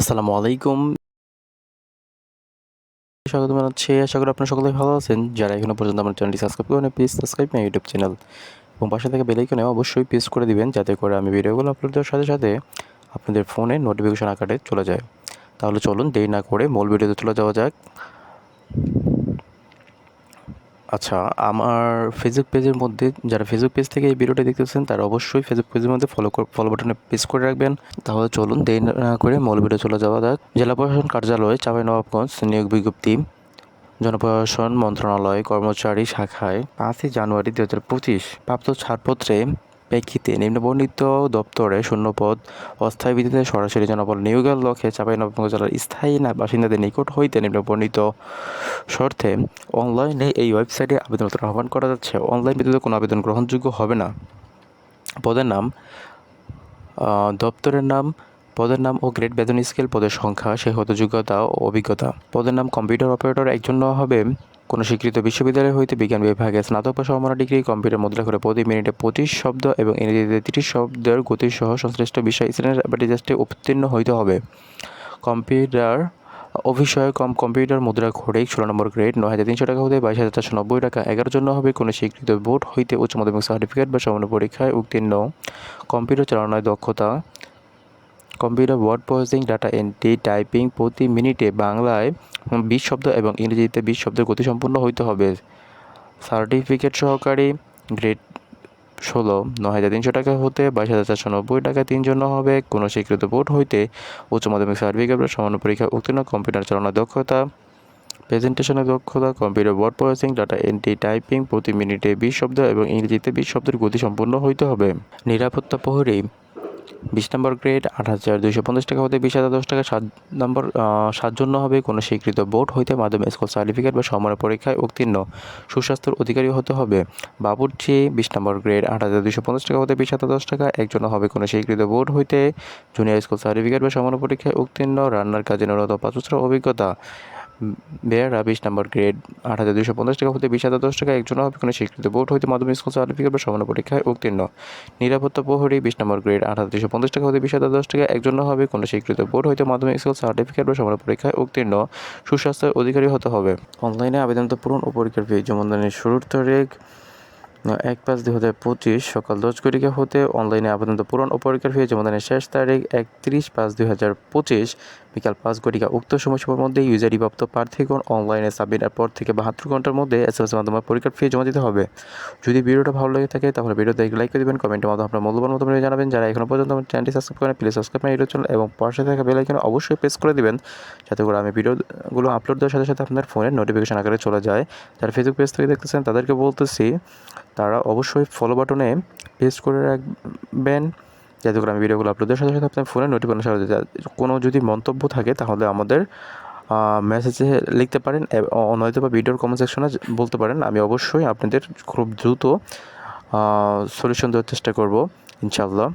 আসসালামু আলাইকুম। স্বাগত জানাচ্ছি। আশা করি আপনারা সকলেই ভালো আছেন। যারা এখনো পর্যন্ত আমার চ্যানেলটি সাবস্ক্রাইব করেনি, please subscribe my YouTube channel এবং পাশে থাকা বেল আইকনে অবশ্যই প্রেস করে দিবেন, যাতে করে আমি ভিডিওগুলো আপলোড দেওয়ার সাথে সাথে আপনাদের ফোনে নোটিফিকেশন আকারে চলে যায়। তাহলে চলুন দেরি না করে মূল ভিডিওতে চলে যাওয়া যাক। আচ্ছা, আমার ফেসবুক পেজের মধ্যে যারা ফেসবুক পেজ থেকে এই ভিডিওটা দেখতেছেন, তারা অবশ্যই ফেসবুক পেজের মধ্যে ফলো বাটনে প্রেস করে রাখবেন। তাহলে চলুন দেরি না করে মূল ভিডিও চলে যাওয়া যাক। জেলা প্রশাসন কার্যালয়, চাঁপাইনবাবগঞ্জ নিয়োগ বিজ্ঞপ্তি। জনপ্রশাসন মন্ত্রণালয় কর্মচারী শাখায় 5ই জানুয়ারি 2025 প্রাপ্ত ছাড়পত্রে প্রেক্ষিতে নিম্নবর্ণিত দপ্তরে শূন্যপদ অস্থায়ী ভিত্তিতে সরাসরি জনবল নিয়োগের লক্ষ্যে চাঁপাইনবাবগঞ্জ জেলার স্থায়ী বাসিন্দাদের নিকট হইতে নিম্নবর্ণিত শর্তে অনলাইনে এই ওয়েবসাইটে আবেদনপত্র আহ্বান করা যাচ্ছে। অনলাইন ব্যতীত কোনো আবেদন গ্রহণযোগ্য হবে না। পদের নাম, দপ্তরের নাম, পদের নাম ও গ্রেড, বেতন স্কেল, পদের সংখ্যা, শিক্ষাগত যোগ্যতা ও অভিজ্ঞতা। পদের নাম কম্পিউটার অপারেটর, একজন হবে কোনো স্বীকৃত বিশ্ববিদ্যালয় হইতে বিজ্ঞান বিভাগে স্নাতক বা সমমানের ডিগ্রি, কম্পিউটার মুদ্রা করে প্রতি মিনিটে 25 শব্দ এবং ইংরেজিতে 30 শব্দের গতিসহ সংশ্লিষ্ট বিষয় স্ট্যান্ডার্ড বা টেস্টে উত্তীর্ণ হইতে হবে। কম্পিউটার অফিসয় কম্পিউটার মুদ্রা ঘড়ি 16 নম্বর গ্রেড 9,300 টাকা হতে 22,490 টাকা। 11 জন্য হবে কোনো স্বীকৃত বোর্ড হইতে উচ্চ মাধ্যমিক সার্টিফিকেট বা সমমান্য পরীক্ষায় উত্তীর্ণ। কম্পিউটার চালানোর দক্ষতা, computer word processing, data entry, typing প্রতি মিনিটে বাংলায় 20 শব্দ এবং ইংরেজিতে 20 শব্দের গতিসম্পন্ন হইতে হবে। সার্টিফিকেট সহকারী গ্রেড 16 9,300 টাকা হতে 22,490 টাকা। 3 জন্য হবে কোনো স্বীকৃত বোর্ড হইতে উচ্চ মাধ্যমিক সার্টিফিকেট বা সমমান্য পরীক্ষা উত্তীর্ণ। কম্পিউটার চালানোর দক্ষতা, প্রেজেন্টেশনের দক্ষতা, computer word processing, data entry, typing প্রতি মিনিটে 20 শব্দ এবং ইংরেজিতে 20 শব্দের গতিসম্পন্ন হইতে হবে। নিরাপত্তা প্রহরী 20 নম্বর গ্রেড 8,250 টাকা হতে 20,010 টাকা। 7 জন্য হবে কোনো স্বীকৃত বোর্ড হইতে মাধ্যমিক স্কুল সার্টিফিকেট বা সমমান্য পরীক্ষায় উত্তীর্ণ। সুস্বাস্থ্যের অধিকারী হতে হবে। বাবুর্চি 20 নম্বর গ্রেড 8,250 টাকা হতে 20,010 টাকা। একজন হবে কোনো স্বীকৃত বোর্ড হইতে জুনিয়র স্কুল সার্টিফিকেট বা সমমান্য পরীক্ষায় উত্তীর্ণ। রান্নার কাজে ন্যূনতম 5 বছরের অভিজ্ঞতা। বেয়ারা 20 নম্বর গ্রেড 8,250 টাকা হতে 20,010 টাকা। একজন হবে কোনো স্বীকৃত বোর্ড হইতে মাধ্যমিক স্কুল সার্টিফিকেট বা সমমান্য পরীক্ষায় উত্তীর্ণ। নিরাপত্তা প্রহরী 20 নম্বর গ্রেড 8,250 টাকা হতে 20,010 টাকা। একজন হবে কোনো স্বীকৃত বোর্ড হইতে মাধ্যমিক স্কুল সার্টিফিকেট বা সমমান্য পরীক্ষায় উত্তীর্ণ। সুস্বাস্থ্যের অধিকারী হতে হবে। অনলাইনে আবেদনপত্র পূরণ ও পরীক্ষার ফি জমাদানের শুরুর তারিখ 1/5/2025 সকাল 10 ঘটিকা হতে। অনলাইনে আবেদনপত্র পূরণ ও পরীক্ষার ফি জমাদানের শেষ তারিখ 31/5/2025 বিকাল 5 ঘটিকা। উক্ত সময়সীমার মধ্যে ইউজারি প্রাপ্ত প্রার্থীগণ অনলাইনে সাবমিটের পর থেকে 72 ঘন্টার মধ্যে SMS মাধ্যমে পরীক্ষার ফি জমা দিতে হবে। যদি ভিডিওটা ভালো লেগে থাকে তাহলে ভিডিওতে লাইক করে দিবেন, কমেন্টের মাধ্যমে আপনার মূল্যবান মতামত জানাবেন। যারা এখনো পর্যন্ত আমার চ্যানেলটি সাবস্ক্রাইব করেন, please subscribe my YouTube channel এবং পাশে থাকা বেল আইকনে অবশ্যই প্রেস করে দিবেন, যাতে করে আমি ভিডিওগুলো আপলোড দেওয়ার সাথে সাথে আপনার ফোনে নোটিফিকেশন আকারে চলে যায়। যারা ফেসবুক পেজ থেকে দেখতেছেন তাদেরকে বলতেছি, তারা অবশ্যই ফলো বাটনে প্রেস করে রাখবেন, যাতে করে আমি ভিডিওগুলো আপলোড দেওয়ার সাথে সাথে আপনার ফোনে নোটিফিকেশন চলে যায়। কোনো যদি মন্তব্য থাকে তাহলে আমাদের মেসেজে লিখতে পারেন, নয়তো বা ভিডিওর কমেন্ট সেকশনে বলতে পারেন। আমি অবশ্যই আপনাদের খুব দ্রুত সলিউশন দেওয়ার চেষ্টা করব ইনশাআল্লাহ।